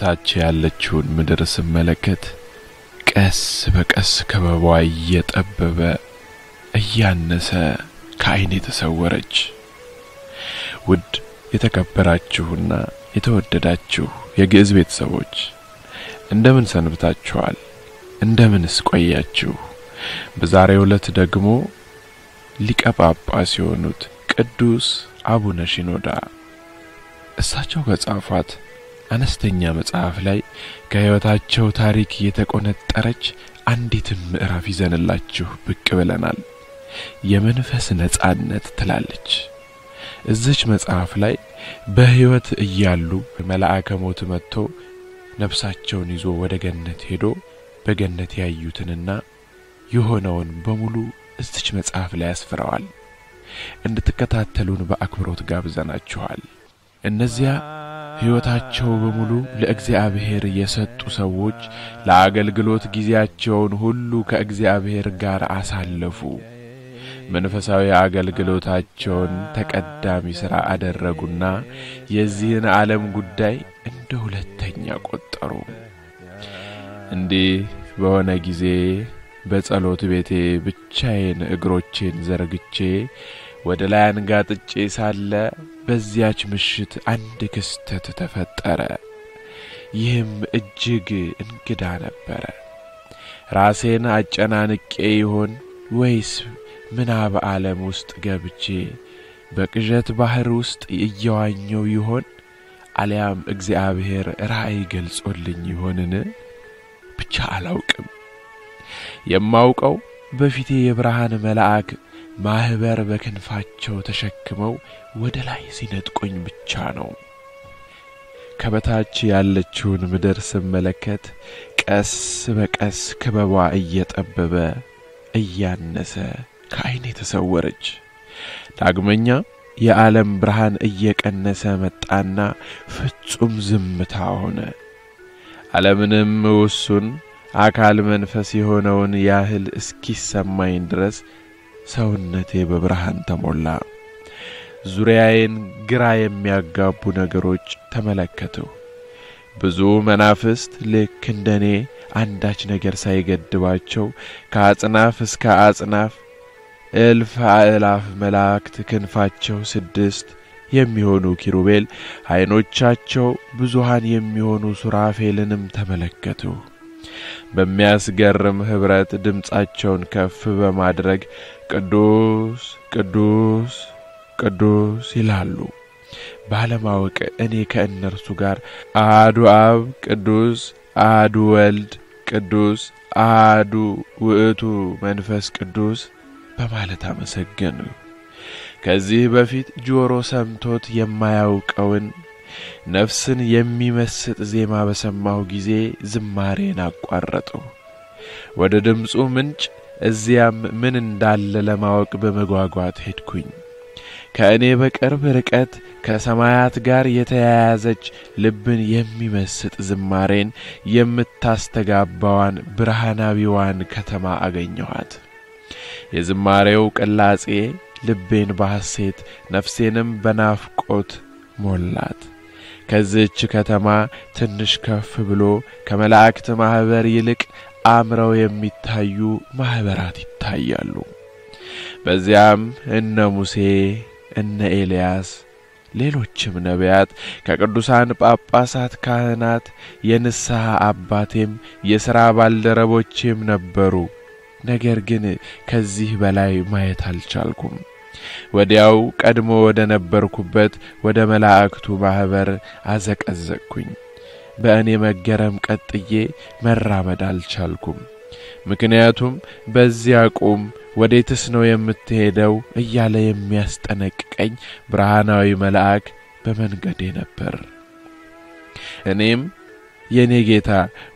ከበታች ያለችውን ምድር ስመለከት ቀስ በቀስ ከበባዋ እየጠበበ እያነሰ ከዓይኔ ተሰወረች። ውድ የተከበራችሁና የተወደዳችሁ የግዕዝ ቤተሰቦች እንደምን ሰንብታችኋል? እንደምንስ ቆያችሁ? በዛሬው ዕለት ደግሞ ሊቀ ጳጳስ የሆኑት ቅዱስ አቡነ ሺኖዳ እሳቸው ከጻፏት አነስተኛ መጽሐፍ ላይ ከሕይወታቸው ታሪክ የተቆነጠረች አንዲት ምዕራፍ ይዘንላችሁ ብቅ ብለናል። የመንፈስ ነጻነት ትላለች። እዚች መጽሐፍ ላይ በሕይወት እያሉ መልአከ ሞት መጥቶ ነፍሳቸውን ይዞ ወደ ገነት ሄዶ በገነት ያዩትንና የሆነውን በሙሉ እዚች መጽሐፍ ላይ ያስፍረዋል። እንድትከታተሉን በአክብሮት ጋብዘናችኋል። እነዚያ ሕይወታቸው በሙሉ ለእግዚአብሔር የሰጡ ሰዎች ለአገልግሎት ጊዜያቸውን ሁሉ ከእግዚአብሔር ጋር አሳለፉ። መንፈሳዊ አገልግሎታቸውን ተቀዳሚ ሥራ አደረጉና የዚህን ዓለም ጉዳይ እንደ ሁለተኛ ቆጠሩ። እንዲህ በሆነ ጊዜ በጸሎት ቤቴ ብቻዬን እግሮቼን ዘርግቼ ወደ ላይ አንጋጥጬ ሳለ በዚያች ምሽት አንድ ክስተት ተፈጠረ። ይህም እጅግ እንግዳ ነበረ። ራሴን አጨናንቄ ይሆን ወይስ ምናብ ዓለም ውስጥ ገብቼ በቅዠት ባህር ውስጥ እየዋኘው ይሆን? አልያም እግዚአብሔር ራእይ ገልጾልኝ ይሆንን? ብቻ አላውቅም። የማውቀው በፊቴ የብርሃን መልአክ ማህበር በክንፋቸው ተሸክመው ወደ ላይ ሲነጥቆኝ ብቻ ነው። ከበታች ያለችውን ምድር ስመለከት ቀስ በቀስ ክበቧ እየጠበበ እያነሰ ከዓይኔ ተሰወረች። ዳግመኛ የዓለም ብርሃን እየቀነሰ መጣና ፍጹም ዝምታ ሆነ። ዓለምንም ውሱን አካል መንፈስ የሆነውን ያህል እስኪሰማኝ ድረስ ሰውነቴ በብርሃን ተሞላ። ዙሪያዬን ግራ የሚያጋቡ ነገሮች ተመለከትሁ። ብዙ መናፍስት ልክ እንደኔ አንዳች ነገር ሳይገድባቸው ከአጽናፍ እስከ አጽናፍ እልፍ አእላፍ መላእክት ክንፋቸው 6 የሚሆኑ ኪሩቤል ዓይኖቻቸው ብዙሃን የሚሆኑ ሱራፌልንም ተመለከትሁ። በሚያስገርም ኅብረት ድምጻቸውን ከፍ በማድረግ ቅዱስ ቅዱስ ቅዱስ ይላሉ። ባለማወቅ እኔ ከእነርሱ ጋር አሐዱ አብ ቅዱስ፣ አሐዱ ወልድ ቅዱስ፣ አሐዱ ውእቱ መንፈስ ቅዱስ በማለት አመሰገኑ። ከዚህ በፊት ጆሮ ሰምቶት የማያውቀውን ነፍስን የሚመስጥ ዜማ በሰማሁ ጊዜ ዝማሬን አቋረጡ። ወደ ድምፁ ምንጭ እዚያም ምን እንዳለ ለማወቅ በመጓጓት ሄድኩኝ። ከእኔ በቅርብ ርቀት ከሰማያት ጋር የተያያዘች ልብን የሚመስጥ ዝማሬን የምታስተጋባዋን ብርሃናዊዋን ከተማ አገኘኋት። የዝማሬው ቅላጼ ልቤን በሐሴት ነፍሴንም በናፍቆት ሞላት። ከዚህች ከተማ ትንሽ ከፍ ብሎ ከመላእክት ማህበር ይልቅ አምረው የሚታዩ ማህበራት ይታያሉ። በዚያም እነ ሙሴ፣ እነ ኤልያስ፣ ሌሎችም ነቢያት ከቅዱሳን ጳጳሳት፣ ካህናት፣ የንስሐ አባቴም የሥራ ባልደረቦቼም ነበሩ። ነገር ግን ከዚህ በላይ ማየት አልቻልኩም። ወዲያው ቀድሞ ወደ ነበርኩበት ወደ መላእክቱ ማህበር አዘቀዘቅኩኝ። በእኔ መገረም ቀጥዬ መራመድ አልቻልኩም። ምክንያቱም በዚያ ቁም፣ ወዴትስ ነው የምትሄደው እያለ የሚያስጠነቅቀኝ ብርሃናዊ መልአክ በመንገዴ ነበር። እኔም የኔ ጌታ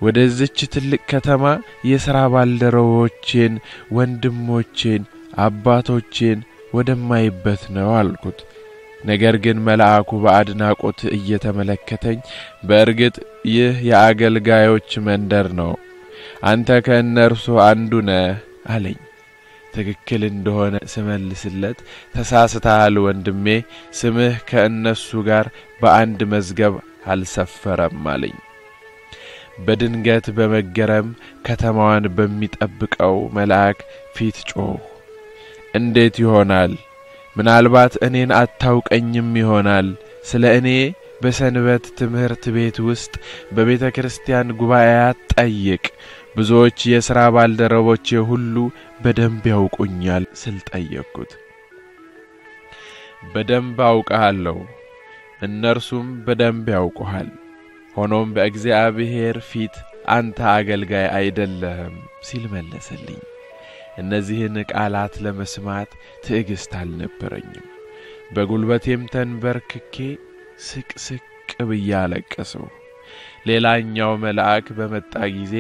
ወደዚች ትልቅ ከተማ የሥራ ባልደረቦቼን፣ ወንድሞቼን፣ አባቶቼን ወደማይበት ነው አልኩት። ነገር ግን መልአኩ በአድናቆት እየተመለከተኝ በእርግጥ ይህ የአገልጋዮች መንደር ነው፣ አንተ ከእነርሱ አንዱ ነህ አለኝ። ትክክል እንደሆነ ስመልስለት ተሳስተሃል ወንድሜ፣ ስምህ ከእነሱ ጋር በአንድ መዝገብ አልሰፈረም አለኝ። በድንገት በመገረም ከተማዋን በሚጠብቀው መልአክ ፊት ጮህ። እንዴት ይሆናል? ምናልባት እኔን አታውቀኝም ይሆናል። ስለ እኔ በሰንበት ትምህርት ቤት ውስጥ በቤተ ክርስቲያን ጉባኤያት ጠይቅ። ብዙዎች የሥራ ባልደረቦቼ ሁሉ በደንብ ያውቁኛል ስል ጠየቅኩት። በደንብ አውቃለሁ፣ እነርሱም በደንብ ያውቁሃል። ሆኖም በእግዚአብሔር ፊት አንተ አገልጋይ አይደለህም ሲል መለሰልኝ። እነዚህን ቃላት ለመስማት ትዕግስት አልነበረኝም። በጉልበቴም ተንበርክኬ ስቅ ብዬ አለቀስሁ። ሌላኛው መልአክ በመጣ ጊዜ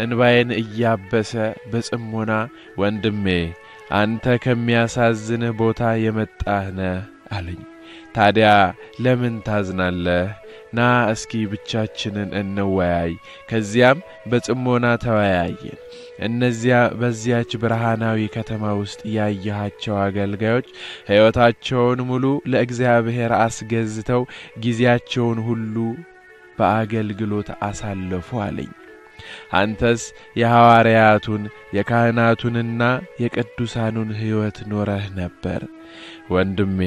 እንባዬን እያበሰ በጽሞና ወንድሜ አንተ ከሚያሳዝንህ ቦታ የመጣህ ነህ አለኝ። ታዲያ ለምን ታዝናለህ? ና እስኪ ብቻችንን እንወያይ። ከዚያም በጽሞና ተወያየን። እነዚያ በዚያች ብርሃናዊ ከተማ ውስጥ ያያቸው አገልጋዮች ሕይወታቸውን ሙሉ ለእግዚአብሔር አስገዝተው ጊዜያቸውን ሁሉ በአገልግሎት አሳለፉ አለኝ። አንተስ የሐዋርያቱን የካህናቱንና የቅዱሳኑን ሕይወት ኖረህ ነበር። ወንድሜ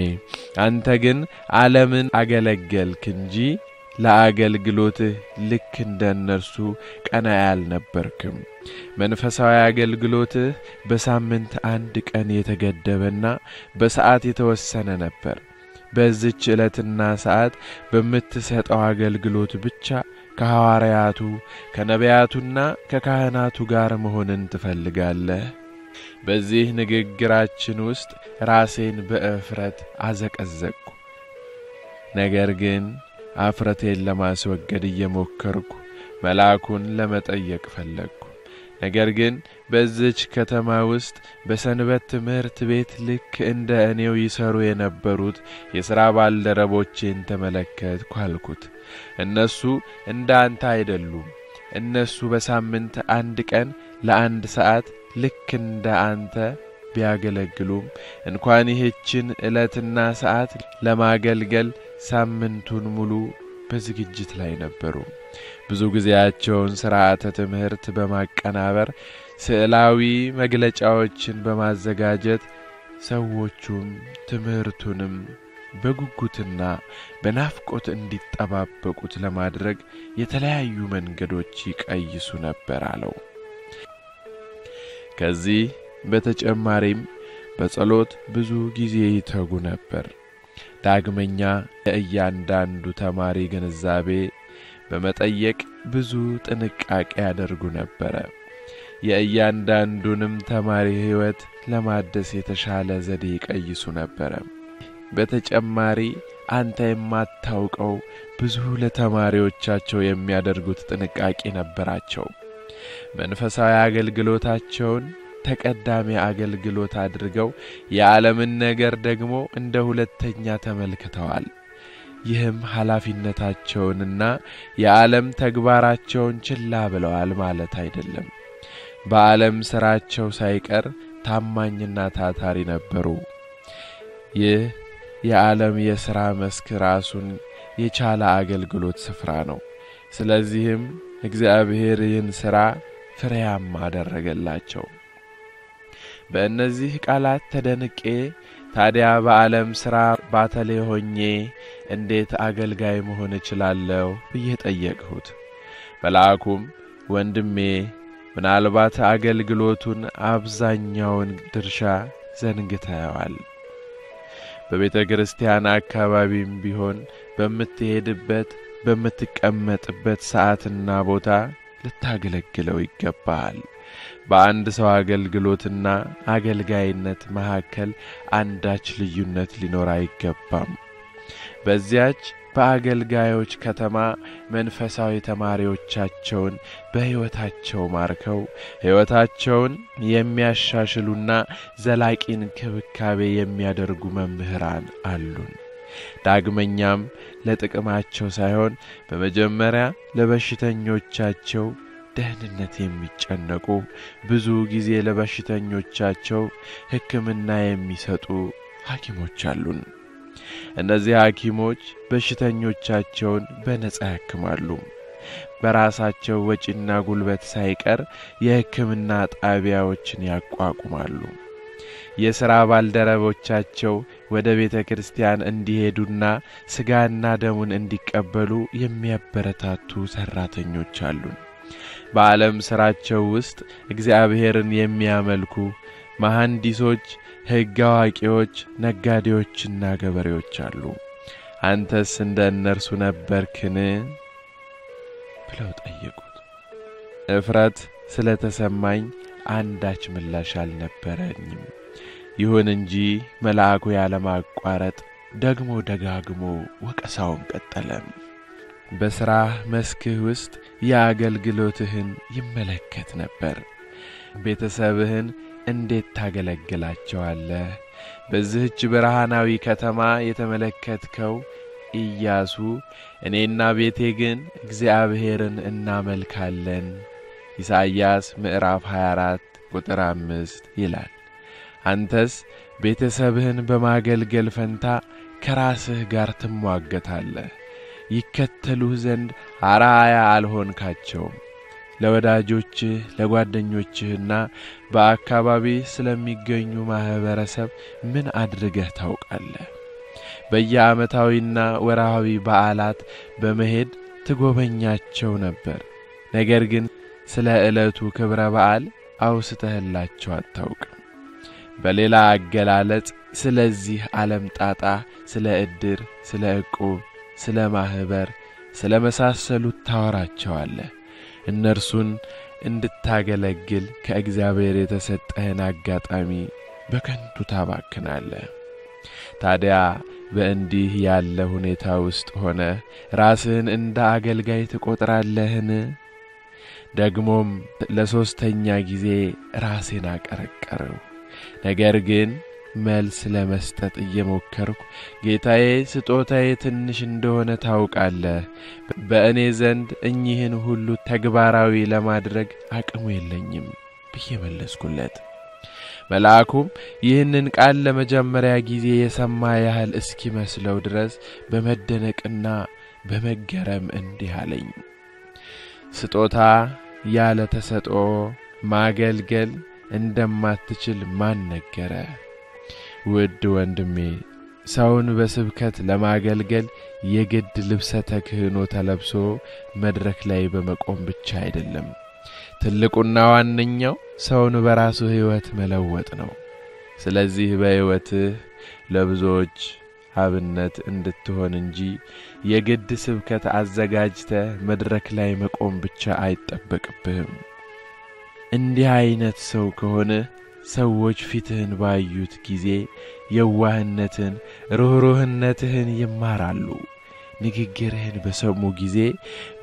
አንተ ግን ዓለምን አገለገልክ እንጂ ለአገልግሎትህ ልክ እንደነርሱ ቀናኢ አልነበርክም። መንፈሳዊ አገልግሎትህ በሳምንት አንድ ቀን የተገደበና በሰዓት የተወሰነ ነበር። በዚህች ዕለትና ሰዓት በምትሰጠው አገልግሎት ብቻ ከሐዋርያቱ ከነቢያቱና ከካህናቱ ጋር መሆንን ትፈልጋለህ። በዚህ ንግግራችን ውስጥ ራሴን በእፍረት አዘቀዘቅኩ። ነገር ግን አፍረቴን ለማስወገድ እየሞከርኩ መልአኩን ለመጠየቅ ፈለግኩ። ነገር ግን በዚህች ከተማ ውስጥ በሰንበት ትምህርት ቤት ልክ እንደ እኔው ይሰሩ የነበሩት የሥራ ባልደረቦቼን ተመለከትኩ አልኩት። እነሱ እንዳንተ አይደሉም። እነሱ በሳምንት አንድ ቀን ለአንድ ሰዓት ልክ እንደ አንተ ቢያገለግሉም እንኳን ይህችን ዕለትና ሰዓት ለማገልገል ሳምንቱን ሙሉ በዝግጅት ላይ ነበሩ። ብዙ ጊዜያቸውን ሥርዓተ ትምህርት በማቀናበር ስዕላዊ መግለጫዎችን በማዘጋጀት ሰዎቹም ትምህርቱንም በጉጉትና በናፍቆት እንዲጠባበቁት ለማድረግ የተለያዩ መንገዶች ይቀይሱ ነበር አለው። ከዚህ በተጨማሪም በጸሎት ብዙ ጊዜ ይተጉ ነበር። ዳግመኛ ለእያንዳንዱ ተማሪ ግንዛቤ በመጠየቅ ብዙ ጥንቃቄ ያደርጉ ነበር። የእያንዳንዱንም ተማሪ ሕይወት ለማደስ የተሻለ ዘዴ ይቀይሱ ነበር። በተጨማሪ አንተ የማታውቀው ብዙ ለተማሪዎቻቸው የሚያደርጉት ጥንቃቄ ነበራቸው። መንፈሳዊ አገልግሎታቸውን ተቀዳሚ አገልግሎት አድርገው የዓለምን ነገር ደግሞ እንደ ሁለተኛ ተመልክተዋል። ይህም ኃላፊነታቸውንና የዓለም ተግባራቸውን ችላ ብለዋል ማለት አይደለም። በዓለም ሥራቸው ሳይቀር ታማኝና ታታሪ ነበሩ። ይህ የዓለም የሥራ መስክ ራሱን የቻለ አገልግሎት ስፍራ ነው። ስለዚህም እግዚአብሔር ይህን ሥራ ፍሬያማ አደረገላቸው። በእነዚህ ቃላት ተደንቄ ታዲያ በዓለም ሥራ ባተሌ ሆኜ እንዴት አገልጋይ መሆን እችላለሁ ብዬ ጠየቅሁት። መልአኩም ወንድሜ ምናልባት አገልግሎቱን አብዛኛውን ድርሻ ዘንግተዋል። በቤተ ክርስቲያን አካባቢም ቢሆን በምትሄድበት በምትቀመጥበት ሰዓትና ቦታ ልታገለግለው ይገባል። በአንድ ሰው አገልግሎትና አገልጋይነት መካከል አንዳች ልዩነት ሊኖር አይገባም። በዚያች በአገልጋዮች ከተማ መንፈሳዊ ተማሪዎቻቸውን በሕይወታቸው ማርከው ሕይወታቸውን የሚያሻሽሉና ዘላቂ እንክብካቤ የሚያደርጉ መምህራን አሉን። ዳግመኛም ለጥቅማቸው ሳይሆን በመጀመሪያ ለበሽተኞቻቸው ደህንነት የሚጨነቁ ብዙ ጊዜ ለበሽተኞቻቸው ሕክምና የሚሰጡ ሐኪሞች አሉን። እነዚህ ሐኪሞች በሽተኞቻቸውን በነጻ ያክማሉ። በራሳቸው ወጪና ጉልበት ሳይቀር የሕክምና ጣቢያዎችን ያቋቁማሉ። የሥራ ባልደረቦቻቸው ወደ ቤተ ክርስቲያን እንዲሄዱና ሥጋና ደሙን እንዲቀበሉ የሚያበረታቱ ሠራተኞች አሉን። በዓለም ሥራቸው ውስጥ እግዚአብሔርን የሚያመልኩ መሐንዲሶች፣ ሕግ አዋቂዎች፣ ነጋዴዎችና ገበሬዎች አሉ። አንተስ እንደ እነርሱ ነበርክን? ብለው ጠየቁት። እፍረት ስለተሰማኝ አንዳች ምላሽ አልነበረኝም። ይሁን እንጂ መልአኩ ያለማቋረጥ ደግሞ ደጋግሞ ወቀሳውን ቀጠለ። በሥራ መስክህ ውስጥ የአገልግሎትህን ይመለከት ነበር። ቤተሰብህን እንዴት ታገለግላቸዋለህ? በዚህች ብርሃናዊ ከተማ የተመለከትከው ኢያሱ እኔና ቤቴ ግን እግዚአብሔርን እናመልካለን ኢሳይያስ ምዕራፍ 24 ቁጥር 5 ይላል። አንተስ ቤተሰብህን በማገልገል ፈንታ ከራስህ ጋር ትሟገታለህ። ይከተሉህ ዘንድ አርአያ አልሆንካቸውም። ለወዳጆችህ ለጓደኞችህና በአካባቢ ስለሚገኙ ማህበረሰብ ምን አድርገህ ታውቃለህ? በየዓመታዊና ወርሃዊ በዓላት በመሄድ ትጎበኛቸው ነበር። ነገር ግን ስለ ዕለቱ ክብረ በዓል አውስተህላቸው አታውቅም። በሌላ አገላለጽ ስለዚህ ዓለም ጣጣ፣ ስለ ዕድር፣ ስለ ዕቁብ፣ ስለ ማህበር፣ ስለ መሳሰሉት ታወራቸዋለህ። እነርሱን እንድታገለግል ከእግዚአብሔር የተሰጠህን አጋጣሚ በከንቱ ታባክናለህ። ታዲያ በእንዲህ ያለ ሁኔታ ውስጥ ሆነ ራስህን እንደ አገልጋይ ትቆጥራለህን? ደግሞም ለሶስተኛ ጊዜ ራሴን አቀረቀረው። ነገር ግን መልስ ለመስጠት እየሞከርኩ ጌታዬ ስጦታዬ ትንሽ እንደሆነ ታውቃለህ። በእኔ ዘንድ እኚህን ሁሉ ተግባራዊ ለማድረግ አቅሙ የለኝም ብዬ መለስኩለት። መልአኩም ይህንን ቃል ለመጀመሪያ ጊዜ የሰማ ያህል እስኪመስለው ድረስ በመደነቅና በመገረም እንዲህ አለኝ። ስጦታ ያለ ተሰጥኦ ማገልገል እንደማትችል ማን ነገረ? ውድ ወንድሜ፣ ሰውን በስብከት ለማገልገል የግድ ልብሰ ተክህኖ ተለብሶ መድረክ ላይ በመቆም ብቻ አይደለም። ትልቁና ዋነኛው ሰውን በራሱ ሕይወት መለወጥ ነው። ስለዚህ በሕይወትህ ለብዙዎች አብነት እንድትሆን እንጂ የግድ ስብከት አዘጋጅተህ መድረክ ላይ መቆም ብቻ አይጠበቅብህም። እንዲህ አይነት ሰው ከሆነ ሰዎች ፊትህን ባዩት ጊዜ የዋህነትን፣ ርኅሩህነትህን ይማራሉ። ንግግርህን በሰሙ ጊዜ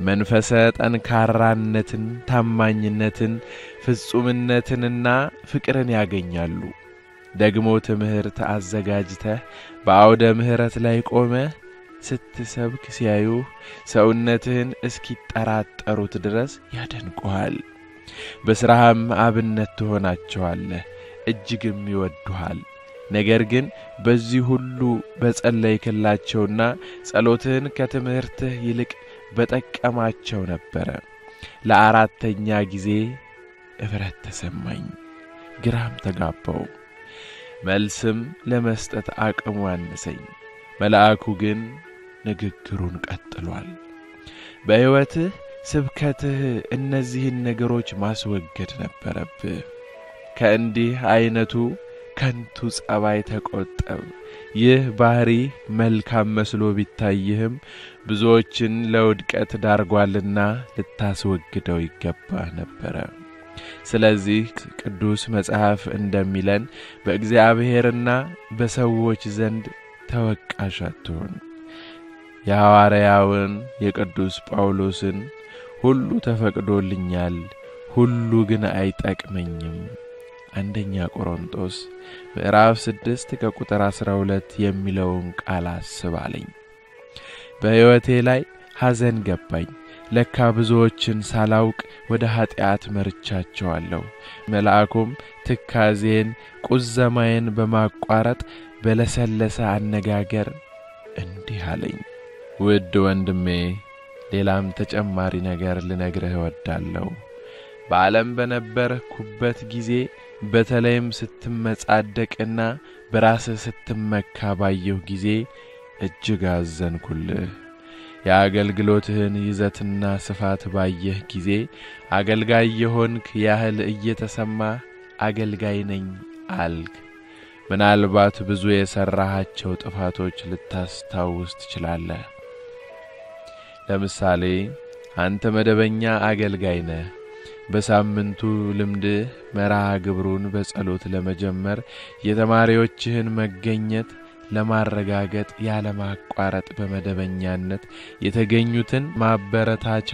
መንፈሰ ጠንካራነትን፣ ታማኝነትን፣ ፍጹምነትንና ፍቅርን ያገኛሉ። ደግሞ ትምህርት አዘጋጅተህ በአውደ ምሕረት ላይ ቆመህ ስትሰብክ ሲያዩህ ሰውነትህን እስኪጠራጠሩት ድረስ ያደንቁሃል። በሥራህም አብነት ትሆናቸዋለህ፣ እጅግም ይወዱሃል። ነገር ግን በዚህ ሁሉ በጸለይክላቸውና ጸሎትህን ከትምህርትህ ይልቅ በጠቀማቸው ነበረ። ለአራተኛ ጊዜ እፍረት ተሰማኝ፣ ግራም ተጋባው። መልስም ለመስጠት አቅሙ አነሰኝ። መልአኩ ግን ንግግሩን ቀጥሏል። በሕይወትህ ስብከትህ እነዚህን ነገሮች ማስወገድ ነበረብህ። ከእንዲህ አይነቱ ከንቱ ጸባይ ተቆጠብ። ይህ ባህሪ መልካም መስሎ ቢታይህም ብዙዎችን ለውድቀት ዳርጓልና ልታስወግደው ይገባ ነበር። ስለዚህ ቅዱስ መጽሐፍ እንደሚለን በእግዚአብሔርና በሰዎች ዘንድ ተወቃሽ አትሁን። የሐዋርያውን የቅዱስ ጳውሎስን ሁሉ ተፈቅዶልኛል፣ ሁሉ ግን አይጠቅመኝም አንደኛ ቆሮንቶስ ምዕራፍ 6 ከቁጥር 12 የሚለውን ቃል አስባለኝ። በሕይወቴ ላይ ሐዘን ገባኝ። ለካ ብዙዎችን ሳላውቅ ወደ ኃጢአት መርቻቸዋለሁ። መልአኩም ትካዜን፣ ቁዘማዬን በማቋረጥ በለሰለሰ አነጋገር እንዲህ አለኝ። ውድ ወንድሜ፣ ሌላም ተጨማሪ ነገር ልነግርህ እወዳለሁ። በዓለም በነበርኩበት ጊዜ በተለይም ስትመጻደቅና በራስህ ስትመካ ባየሁ ጊዜ እጅግ አዘንኩልህ። የአገልግሎትህን ይዘትና ስፋት ባየህ ጊዜ አገልጋይ የሆንክ ያህል እየተሰማህ አገልጋይ ነኝ አልክ። ምናልባት ብዙ የሰራሃቸው ጥፋቶች ልታስታውስ ትችላለህ። ለምሳሌ አንተ መደበኛ አገልጋይ ነህ። በሳምንቱ ልምድህ መርሃ ግብሩን በጸሎት ለመጀመር የተማሪዎችህን መገኘት ለማረጋገጥ ያለማቋረጥ በመደበኛነት የተገኙትን ማበረታቻ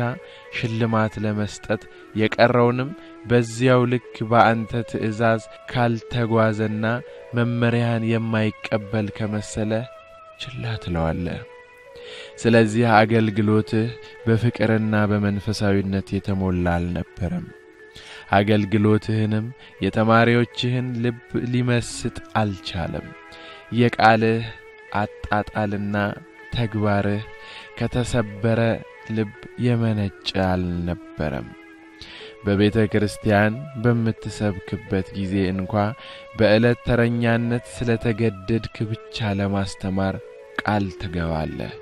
ሽልማት ለመስጠት የቀረውንም በዚያው ልክ በአንተ ትእዛዝ ካልተጓዘና መመሪያን የማይቀበል ከመሰለ ችላ ትለዋለህ። ስለዚህ አገልግሎትህ በፍቅርና በመንፈሳዊነት የተሞላ አልነበረም። አገልግሎትህንም የተማሪዎችህን ልብ ሊመስጥ አልቻለም። የቃልህ አጣጣልና ተግባርህ ከተሰበረ ልብ የመነጨ አልነበረም። በቤተ ክርስቲያን በምትሰብክበት ጊዜ እንኳ በዕለት ተረኛነት ስለተገደድክ ብቻ ለማስተማር ቃል ትገባለህ።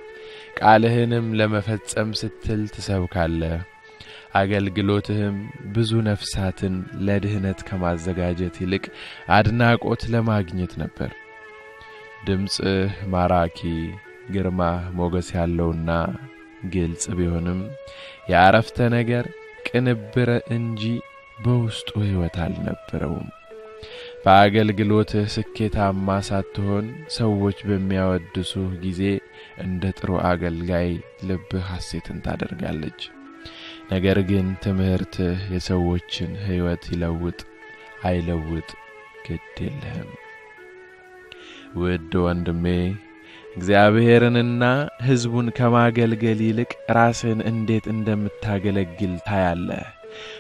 ቃልህንም ለመፈጸም ስትል ትሰብካለህ። አገልግሎትህም ብዙ ነፍሳትን ለድህነት ከማዘጋጀት ይልቅ አድናቆት ለማግኘት ነበር። ድምጽህ ማራኪ፣ ግርማ ሞገስ ያለውና ግልጽ ቢሆንም የአረፍተ ነገር ቅንብር እንጂ በውስጡ ሕይወት አልነበረውም። በአገልግሎትህ ስኬታማ ሳትሆን ሰዎች በሚያወድሱህ ጊዜ እንደ ጥሩ አገልጋይ ልብህ ሐሴትን ታደርጋለች። ነገር ግን ትምህርትህ የሰዎችን ሕይወት ይለውጥ አይለውጥ ግድ የለህም። ውድ ወንድሜ፣ እግዚአብሔርንና ሕዝቡን ከማገልገል ይልቅ ራስን እንዴት እንደምታገለግል ታያለህ።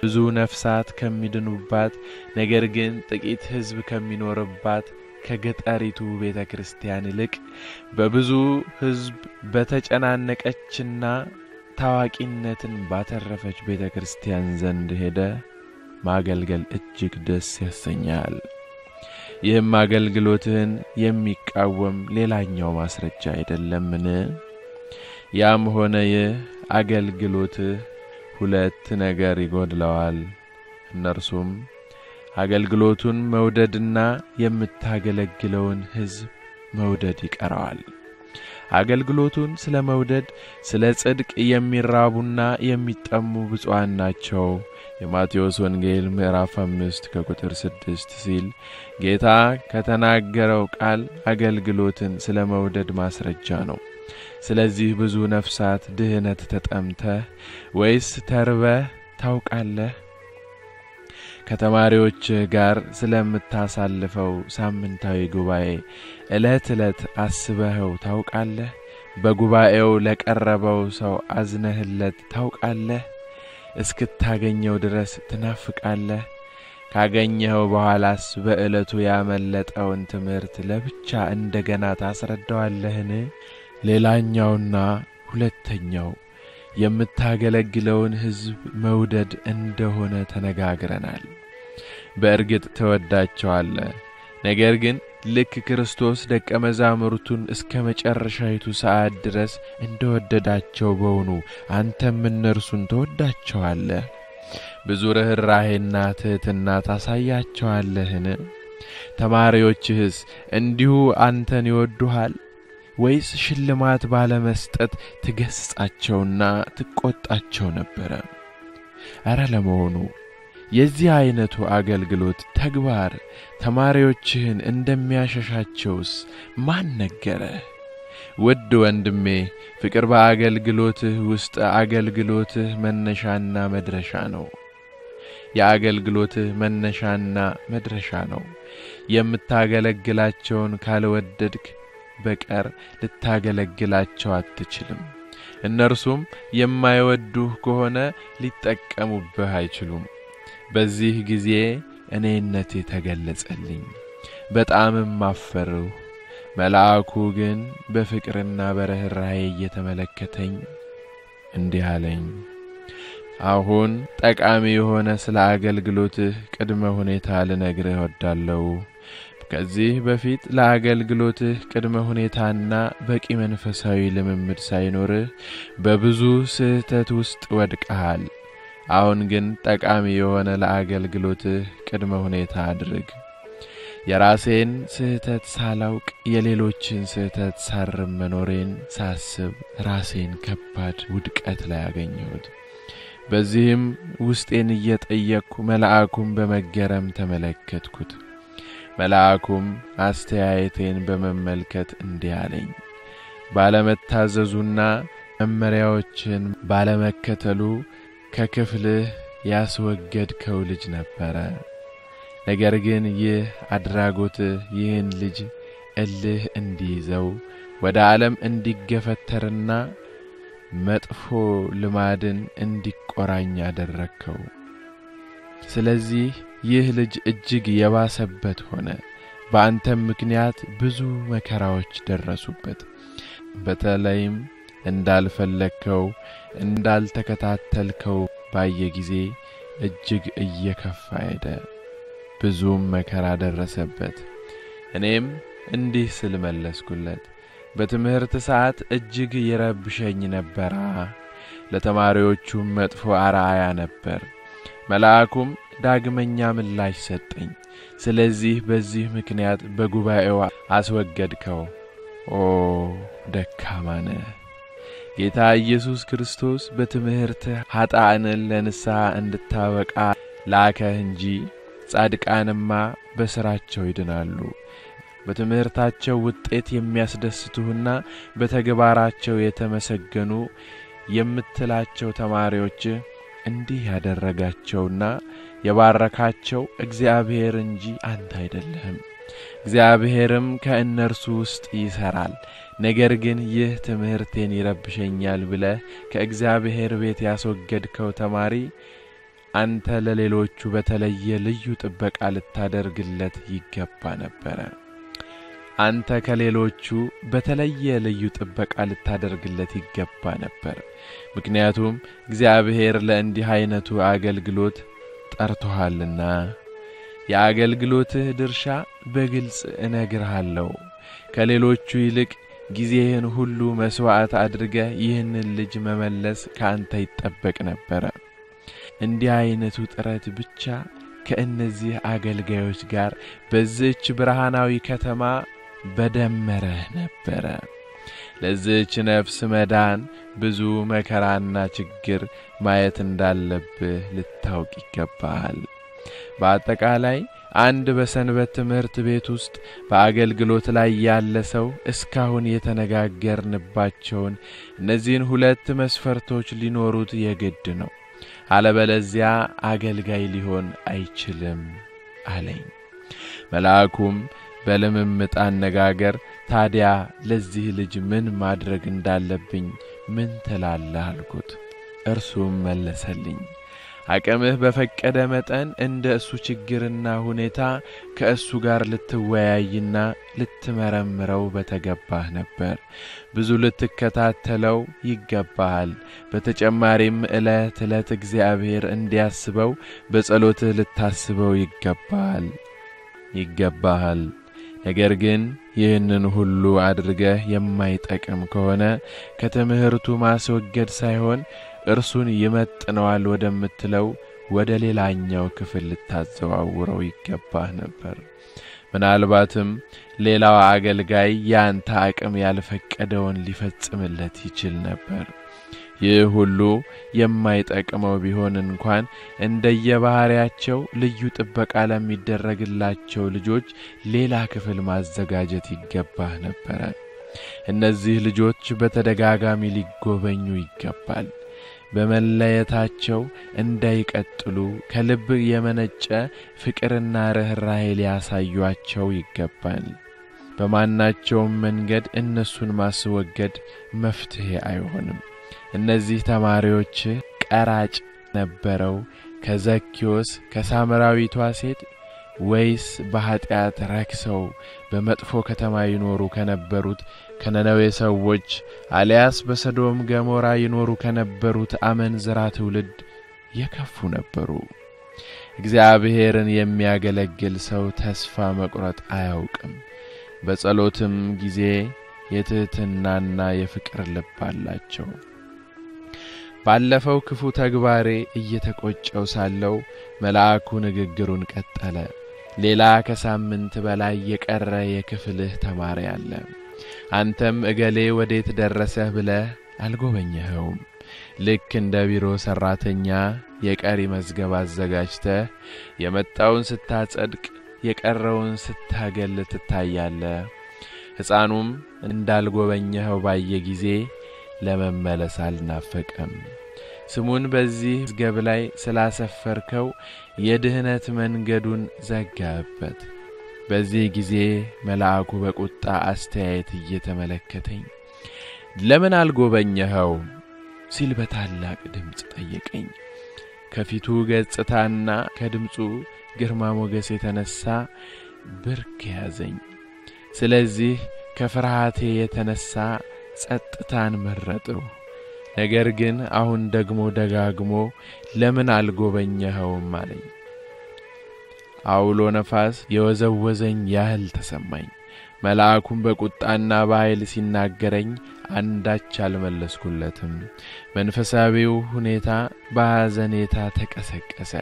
ብዙ ነፍሳት ከሚድኑባት ነገር ግን ጥቂት ሕዝብ ከሚኖርባት ከገጠሪቱ ቤተክርስቲያን ይልቅ በብዙ ሕዝብ በተጨናነቀችና ታዋቂነትን ባተረፈች ቤተክርስቲያን ዘንድ ሄደ ማገልገል እጅግ ደስ ያሰኛል። ይህም አገልግሎትህን የሚቃወም ሌላኛው ማስረጃ አይደለምን? ያም ሆነ ይህ አገልግሎትህ ሁለት ነገር ይጎድለዋል። እነርሱም አገልግሎቱን መውደድና የምታገለግለውን ሕዝብ መውደድ ይቀረዋል። አገልግሎቱን ስለ መውደድ ስለ ጽድቅ የሚራቡና የሚጠሙ ብፁዓን ናቸው። የማቴዎስ ወንጌል ምዕራፍ 5 ከቁጥር 6 ሲል ጌታ ከተናገረው ቃል አገልግሎትን ስለ መውደድ ማስረጃ ነው። ስለዚህ ብዙ ነፍሳት ድህነት ተጠምተህ ወይስ ተርበህ ታውቃለህ? ከተማሪዎች ጋር ስለምታሳልፈው ሳምንታዊ ጉባኤ ዕለት ዕለት አስበኸው ታውቃለህ? በጉባኤው ለቀረበው ሰው አዝነህለት ታውቃለህ? እስክታገኘው ድረስ ትናፍቃለህ? ካገኘኸው በኋላስ በዕለቱ ያመለጠውን ትምህርት ለብቻ እንደገና ታስረዳዋለህን? ሌላኛውና ሁለተኛው የምታገለግለውን ሕዝብ መውደድ እንደሆነ ተነጋግረናል። በእርግጥ ተወዳቸዋለህ። ነገር ግን ልክ ክርስቶስ ደቀ መዛሙርቱን እስከ መጨረሻይቱ ሰዓት ድረስ እንደወደዳቸው በውኑ አንተም እነርሱን ተወዳቸዋለህ? ብዙ ርኅራኄና ትሕትና ታሳያቸዋለህን? ተማሪዎችህስ እንዲሁ አንተን ይወዱሃል? ወይስ ሽልማት ባለመስጠት ትገስጻቸውና ትቆጣቸው ነበረ? አረ ለመሆኑ የዚህ አይነቱ አገልግሎት ተግባር ተማሪዎችህን እንደሚያሸሻቸውስ ማን ነገረህ? ውድ ወንድሜ፣ ፍቅር በአገልግሎትህ ውስጥ አገልግሎትህ መነሻና መድረሻ ነው። የአገልግሎትህ መነሻና መድረሻ ነው። የምታገለግላቸውን ካልወደድክ በቀር ልታገለግላቸው አትችልም። እነርሱም የማይወዱህ ከሆነ ሊጠቀሙብህ አይችሉም። በዚህ ጊዜ እኔነቴ ተገለጸልኝ፣ በጣምም አፈርሁ። መልአኩ ግን በፍቅርና በርኅራኄ እየተመለከተኝ እንዲህ አለኝ። አሁን ጠቃሚ የሆነ ስለ አገልግሎትህ ቅድመ ሁኔታ ልነግርህ እወዳለሁ። ከዚህ በፊት ለአገልግሎትህ ቅድመ ሁኔታና በቂ መንፈሳዊ ልምምድ ሳይኖርህ በብዙ ስህተት ውስጥ ወድቀሃል። አሁን ግን ጠቃሚ የሆነ ለአገልግሎትህ ቅድመ ሁኔታ አድርግ። የራሴን ስህተት ሳላውቅ የሌሎችን ስህተት ሳርም መኖሬን ሳስብ ራሴን ከባድ ውድቀት ላይ አገኘሁት። በዚህም ውስጤን እየጠየቅኩ መልአኩን በመገረም ተመለከትኩት። መልአኩም አስተያየቴን በመመልከት እንዲህ አለኝ። ባለመታዘዙና መመሪያዎችን ባለመከተሉ ከክፍልህ ያስወገድከው ልጅ ነበረ። ነገር ግን ይህ አድራጎትህ ይህን ልጅ እልህ እንዲይዘው ወደ ዓለም እንዲገፈተርና መጥፎ ልማድን እንዲቆራኝ አደረግከው። ስለዚህ ይህ ልጅ እጅግ የባሰበት ሆነ። በአንተም ምክንያት ብዙ መከራዎች ደረሱበት። በተለይም እንዳልፈለግከው እንዳልተከታተልከው ባየ ጊዜ እጅግ እየከፋ ሄደ። ብዙም መከራ ደረሰበት። እኔም እንዲህ ስል መለስኩለት፣ በትምህርት ሰዓት እጅግ ይረብሸኝ ነበር። ለተማሪዎቹም መጥፎ አርአያ ነበር። መልአኩም ዳግመኛ ምላሽ ሰጠኝ። ስለዚህ በዚህ ምክንያት በጉባኤው አስወገድከው። ኦ ደካማ ነህ! ጌታ ኢየሱስ ክርስቶስ በትምህርትህ ኃጥአንን ለንስሐ እንድታበቃ ላከህ እንጂ ጻድቃንማ በሥራቸው ይድናሉ። በትምህርታቸው ውጤት የሚያስደስቱህና በተግባራቸው የተመሰገኑ የምትላቸው ተማሪዎች እንዲህ ያደረጋቸውና የባረካቸው እግዚአብሔር እንጂ አንተ አይደለህም። እግዚአብሔርም ከእነርሱ ውስጥ ይሰራል። ነገር ግን ይህ ትምህርቴን ይረብሸኛል ብለህ ከእግዚአብሔር ቤት ያስወገድከው ተማሪ አንተ ለሌሎቹ በተለየ ልዩ ጥበቃ ልታደርግለት ይገባ ነበር። አንተ ከሌሎቹ በተለየ ልዩ ጥበቃ ልታደርግለት ይገባ ነበር። ምክንያቱም እግዚአብሔር ለእንዲህ አይነቱ አገልግሎት ጠርቶሃልና። የአገልግሎትህ ድርሻ በግልጽ እነግርሃለሁ። ከሌሎቹ ይልቅ ጊዜህን ሁሉ መስዋዕት አድርገህ ይህንን ልጅ መመለስ ካንተ ይጠበቅ ነበር። እንዲህ አይነቱ ጥረት ብቻ ከእነዚህ አገልጋዮች ጋር በዚህች ብርሃናዊ ከተማ በደመረህ ነበር። ለዚህች ነፍስ መዳን ብዙ መከራና ችግር ማየት እንዳለብህ ልታውቅ ይገባሃል። በአጠቃላይ አንድ በሰንበት ትምህርት ቤት ውስጥ በአገልግሎት ላይ ያለ ሰው እስካሁን የተነጋገርንባቸውን እነዚህን ሁለት መስፈርቶች ሊኖሩት የግድ ነው። አለበለዚያ አገልጋይ ሊሆን አይችልም አለኝ። መልአኩም በልምምጥ አነጋገር ታዲያ ለዚህ ልጅ ምን ማድረግ እንዳለብኝ ምን ትላለህ አልኩት። እርሱም መለሰልኝ፣ አቅምህ በፈቀደ መጠን እንደ እሱ ችግርና ሁኔታ ከእሱ ጋር ልትወያይና ልትመረምረው በተገባህ ነበር። ብዙ ልትከታተለው ይገባሃል። በተጨማሪም ዕለት ዕለት እግዚአብሔር እንዲያስበው በጸሎትህ ልታስበው ይገባሃል። ነገር ግን ይህንን ሁሉ አድርገህ የማይጠቅም ከሆነ ከትምህርቱ ማስወገድ ሳይሆን እርሱን ይመጥነዋል ወደምትለው ወደ ሌላኛው ክፍል ልታዘዋውረው ይገባህ ነበር። ምናልባትም ሌላው አገልጋይ ያንተ አቅም ያልፈቀደውን ሊፈጽምለት ይችል ነበር። ይህ ሁሉ የማይጠቅመው ቢሆን እንኳን እንደየባህሪያቸው ልዩ ጥበቃ ለሚደረግላቸው ልጆች ሌላ ክፍል ማዘጋጀት ይገባህ ነበር። እነዚህ ልጆች በተደጋጋሚ ሊጎበኙ ይገባል። በመለየታቸው እንዳይቀጥሉ ከልብ የመነጨ ፍቅርና ርህራሄ ሊያሳዩአቸው ይገባል። በማናቸውም መንገድ እነሱን ማስወገድ መፍትሄ አይሆንም። እነዚህ ተማሪዎች ቀራጭ ነበረው ከዘኪዮስ ከሳምራዊቷ ሴት ወይስ በኃጢአት ረክሰው በመጥፎ ከተማ ይኖሩ ከነበሩት ከነነዌ ሰዎች አልያስ በሰዶም ገሞራ ይኖሩ ከነበሩት አመንዝራ ትውልድ የከፉ ነበሩ? እግዚአብሔርን የሚያገለግል ሰው ተስፋ መቁረጥ አያውቅም። በጸሎትም ጊዜ የትህትናና የፍቅር ልብ አላቸው። ባለፈው ክፉ ተግባሬ እየተቆጨው ሳለው መልአኩ ንግግሩን ቀጠለ። ሌላ ከሳምንት በላይ የቀረ የክፍልህ ተማሪ አለ። አንተም እገሌ ወዴት ደረሰህ ብለህ አልጎበኘኸውም። ልክ እንደ ቢሮ ሰራተኛ የቀሪ መዝገብ አዘጋጅተህ የመጣውን ስታጸድቅ የቀረውን ስታገል ትታያለህ። ሕፃኑም እንዳልጎበኘኸው ባየ ጊዜ ለመመለስ አልናፈቀም። ስሙን በዚህ መዝገብ ላይ ስላሰፈርከው የድህነት መንገዱን ዘጋበት። በዚህ ጊዜ መልአኩ በቁጣ አስተያየት እየተመለከተኝ ለምን አልጎበኘኸው ሲል በታላቅ ድምጽ ጠየቀኝ። ከፊቱ ገጽታና ከድምጹ ግርማ ሞገስ የተነሳ ብርክ ያዘኝ። ስለዚህ ከፍርሃቴ የተነሳ ጸጥታን መረጥሁ። ነገር ግን አሁን ደግሞ ደጋግሞ ለምን አልጎበኘኸውም አለኝ። አውሎ ነፋስ የወዘወዘኝ ያህል ተሰማኝ። መልአኩም በቁጣና በኃይል ሲናገረኝ አንዳች አልመለስኩለትም። መንፈሳዊው ሁኔታ በሐዘኔታ ተቀሰቀሰ።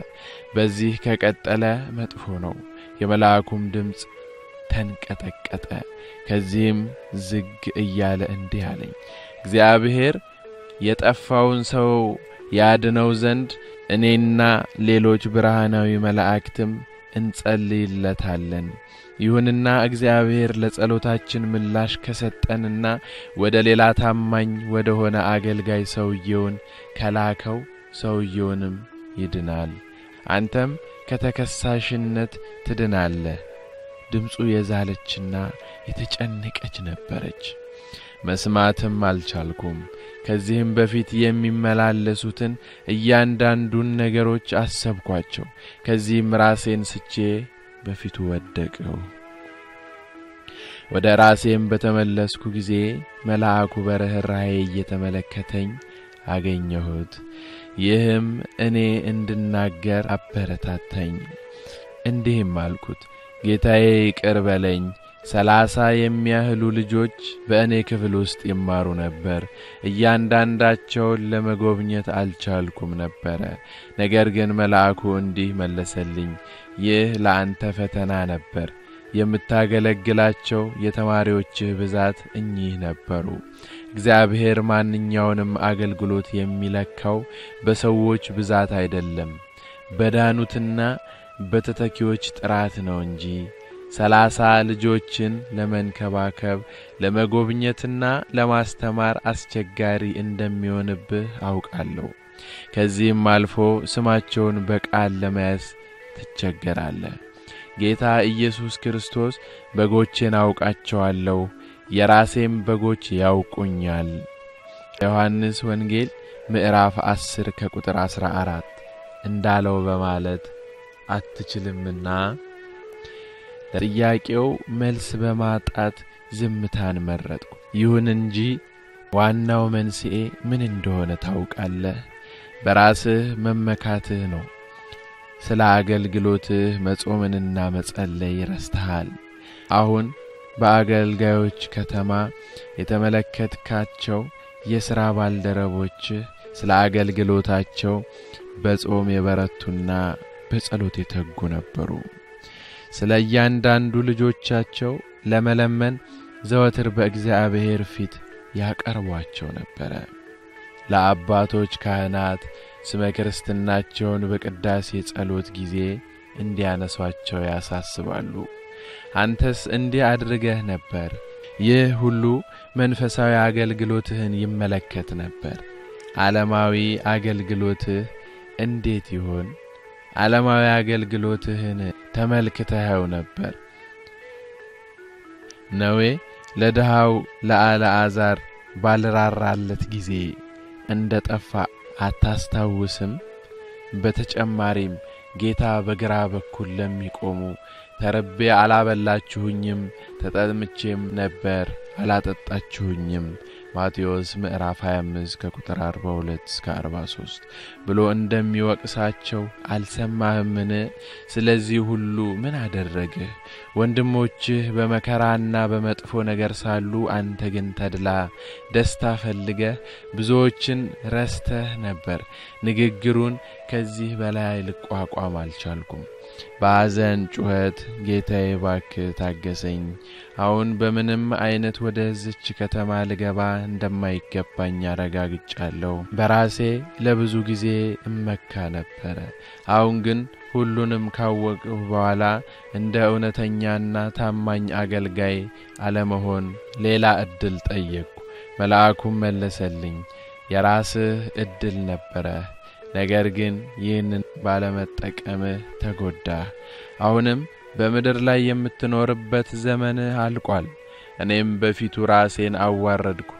በዚህ ከቀጠለ መጥፎ ነው። የመልአኩም ድምጽ ተንቀጠቀጠ። ከዚህም ዝግ እያለ እንዲህ አለኝ። እግዚአብሔር የጠፋውን ሰው ያድነው ዘንድ እኔና ሌሎች ብርሃናዊ መላእክትም እንጸልይለታለን። ይሁንና እግዚአብሔር ለጸሎታችን ምላሽ ከሰጠንና ወደ ሌላ ታማኝ ወደ ሆነ አገልጋይ ሰውየውን ከላከው ሰውየውንም ይድናል። አንተም ከተከሳሽነት ትድናለህ። ድምጹ የዛለችና የተጨነቀች ነበረች። መስማትም አልቻልኩም። ከዚህም በፊት የሚመላለሱትን እያንዳንዱን ነገሮች አሰብኳቸው። ከዚህም ራሴን ስቼ በፊቱ ወደቅሁ። ወደ ራሴም በተመለስኩ ጊዜ መልአኩ በርህራሄ እየተመለከተኝ አገኘሁት። ይህም እኔ እንድናገር አበረታታኝ። እንዲህም አልኩት፣ ጌታዬ ይቅር በለኝ። 30 የሚያህሉ ልጆች በእኔ ክፍል ውስጥ ይማሩ ነበር። እያንዳንዳቸውን ለመጎብኘት አልቻልኩም ነበር። ነገር ግን መልአኩ እንዲህ መለሰልኝ፣ ይህ ለአንተ ፈተና ነበር። የምታገለግላቸው የተማሪዎችህ ብዛት እኚህ ነበሩ። እግዚአብሔር ማንኛውንም አገልግሎት የሚለካው በሰዎች ብዛት አይደለም፣ በዳኑትና በተተኪዎች ጥራት ነው እንጂ። 30 ልጆችን ለመንከባከብ ለመጎብኘትና ለማስተማር አስቸጋሪ እንደሚሆንብህ አውቃለሁ። ከዚህም አልፎ ስማቸውን በቃል ለመያዝ ትቸገራለህ። ጌታ ኢየሱስ ክርስቶስ በጎቼን አውቃቸዋለሁ፣ የራሴም በጎች ያውቁኛል። ዮሐንስ ወንጌል ምዕራፍ 10 ከቁጥር 14 እንዳለው በማለት አትችልምና ለጥያቄው መልስ በማጣት ዝምታን መረጥኩ። ይሁን እንጂ ዋናው መንስኤ ምን እንደሆነ ታውቃለህ። በራስህ መመካትህ ነው። ስለ አገልግሎትህ መጾምንና መጸለይ ረስተሃል። አሁን በአገልጋዮች ከተማ የተመለከትካቸው የሥራ ባልደረቦችህ ስለ አገልግሎታቸው በጾም የበረቱና በጸሎት የተጉ ነበሩ። ስለ እያንዳንዱ ልጆቻቸው ለመለመን ዘወትር በእግዚአብሔር ፊት ያቀርቧቸው ነበር። ለአባቶች ካህናት ስመ ክርስትናቸውን በቅዳሴ ጸሎት ጊዜ እንዲያነሷቸው ያሳስባሉ። አንተስ እንዲህ አድርገህ ነበር። ይህ ሁሉ መንፈሳዊ አገልግሎትህን ይመለከት ነበር። ዓለማዊ አገልግሎትህ እንዴት ይሆን? ዓለማዊ አገልግሎትህን ተመልክተኸው ነበር። ነዌ ለድሃው ለአልዓዛር ባልራራለት ጊዜ እንደጠፋ አታስታውስም? በተጨማሪም ጌታ በግራ በኩል ለሚቆሙ ተርቤ አላበላችሁኝም፣ ተጠምቼም ነበር አላጠጣችሁኝም። ማቴዎስ ምዕራፍ 25 ከቁጥር 42 እስከ 43 ብሎ እንደሚወቅሳቸው አልሰማህምን? ስለዚህ ሁሉ ምን አደረግህ? ወንድሞችህ በመከራና በመጥፎ ነገር ሳሉ አንተ ግን ተድላ ደስታ ፈልገህ ብዙዎችን ረስተህ ነበር። ንግግሩን ከዚህ በላይ ልቋቋም አልቻልኩም። በአዘን ጩኸት ጌታዬ እባክህ ታገሰኝ፣ አሁን በምንም አይነት ወደዚች ከተማ ልገባ እንደማይገባኝ አረጋግጫለሁ። በራሴ ለብዙ ጊዜ እመካ ነበር። አሁን ግን ሁሉንም ካወቅሁ በኋላ እንደ እውነተኛና ታማኝ አገልጋይ አለመሆን ሌላ እድል ጠየቅኩ። መልአኩም መለሰልኝ፣ የራስህ እድል ነበረ፣ ነገር ግን ይህንን ባለመጠቀምህ ተጎዳህ። አሁንም በምድር ላይ የምትኖርበት ዘመንህ አልቋል። እኔም በፊቱ ራሴን አዋረድኩ፣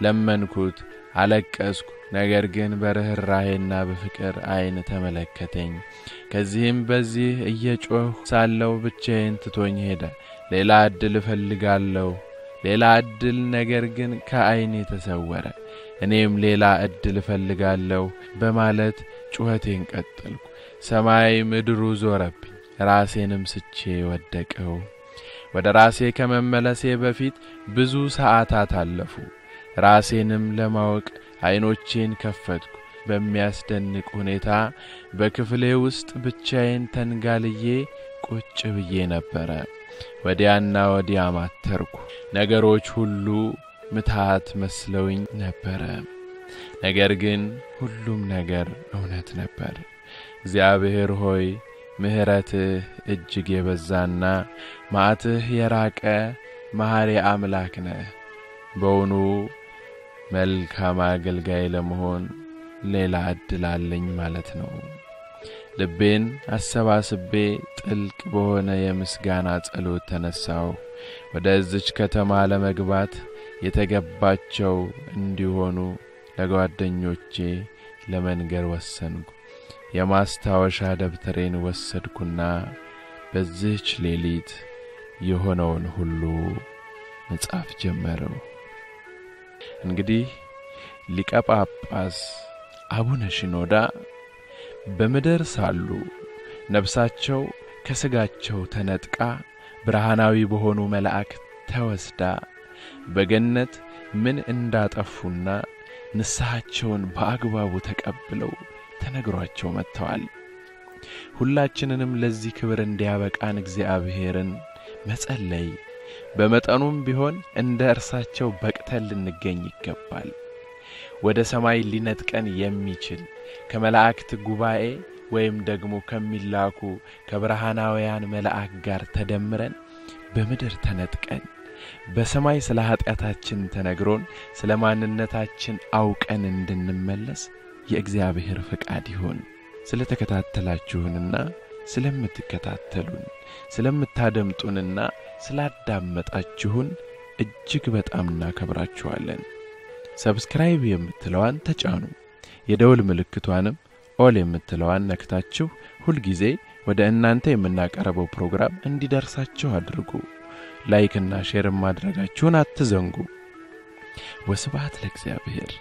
ለመንኩት፣ አለቀስኩ። ነገር ግን በርህራሄና በፍቅር አይን ተመለከተኝ። ከዚህም በዚህ እየጮህ ሳለው ብቻዬን ትቶኝ ሄደ። ሌላ እድል እፈልጋለሁ፣ ሌላ እድል፣ ነገር ግን ከአይኔ ተሰወረ። እኔም ሌላ እድል እፈልጋለሁ በማለት ጩኸቴን ቀጠልኩ። ሰማይ ምድሩ ዞረብኝ፣ ራሴንም ስቼ ወደቀው። ወደ ራሴ ከመመለሴ በፊት ብዙ ሰዓታት አለፉ። ራሴንም ለማወቅ አይኖቼን ከፈትኩ። በሚያስደንቅ ሁኔታ በክፍሌ ውስጥ ብቻዬን ተንጋልዬ ቁጭ ብዬ ነበር። ወዲያና ወዲያ ማተርኩ። ነገሮች ሁሉ ምትሃት መስለውኝ ነበር። ነገር ግን ሁሉም ነገር እውነት ነበር። እግዚአብሔር ሆይ ምህረትህ እጅግ የበዛና መዓትህ የራቀ መሐሪ አምላክ ነህ። በውኑ መልካም አገልጋይ ለመሆን ሌላ እድል አለኝ ማለት ነው። ልቤን አሰባስቤ ጥልቅ በሆነ የምስጋና ጸሎት ተነሳው። ወደዚች ከተማ ለመግባት የተገባቸው እንዲሆኑ ለጓደኞቼ ለመንገር ወሰንኩ። የማስታወሻ ደብተሬን ወሰድኩና በዚህች ሌሊት የሆነውን ሁሉ መጻፍ ጀመረው። እንግዲህ ሊቀ ጳጳስ አቡነ ሽኖዳ በምድር ሳሉ ነፍሳቸው ከስጋቸው ተነጥቃ ብርሃናዊ በሆኑ መላእክት ተወስዳ በገነት ምን እንዳጠፉና ንስሐቸውን በአግባቡ ተቀብለው ተነግሯቸው መጥተዋል። ሁላችንንም ለዚህ ክብር እንዲያበቃን እግዚአብሔርን መጸለይ፣ በመጠኑም ቢሆን እንደ እርሳቸው በቅተን ልንገኝ ይገባል። ወደ ሰማይ ሊነጥቀን የሚችል ከመላእክት ጉባኤ ወይም ደግሞ ከሚላኩ ከብርሃናውያን መላእክ ጋር ተደምረን በምድር ተነጥቀን በሰማይ ስለ ኃጢአታችን ተነግሮን ስለ ማንነታችን አውቀን እንድንመለስ የእግዚአብሔር ፈቃድ ይሁን። ስለተከታተላችሁንና ስለምትከታተሉን ስለምታደምጡንና ስላዳመጣችሁን እጅግ በጣም እናከብራችኋለን። ሰብስክራይብ የምትለዋን ተጫኑ፣ የደውል ምልክቷንም ኦል የምትለዋን ነክታችሁ ሁሉ ጊዜ ወደ እናንተ የምናቀርበው ፕሮግራም እንዲደርሳችሁ አድርጉ። ላይክ እና ሼር ማድረጋችሁን አትዘንጉ። ወስብሐት ለእግዚአብሔር።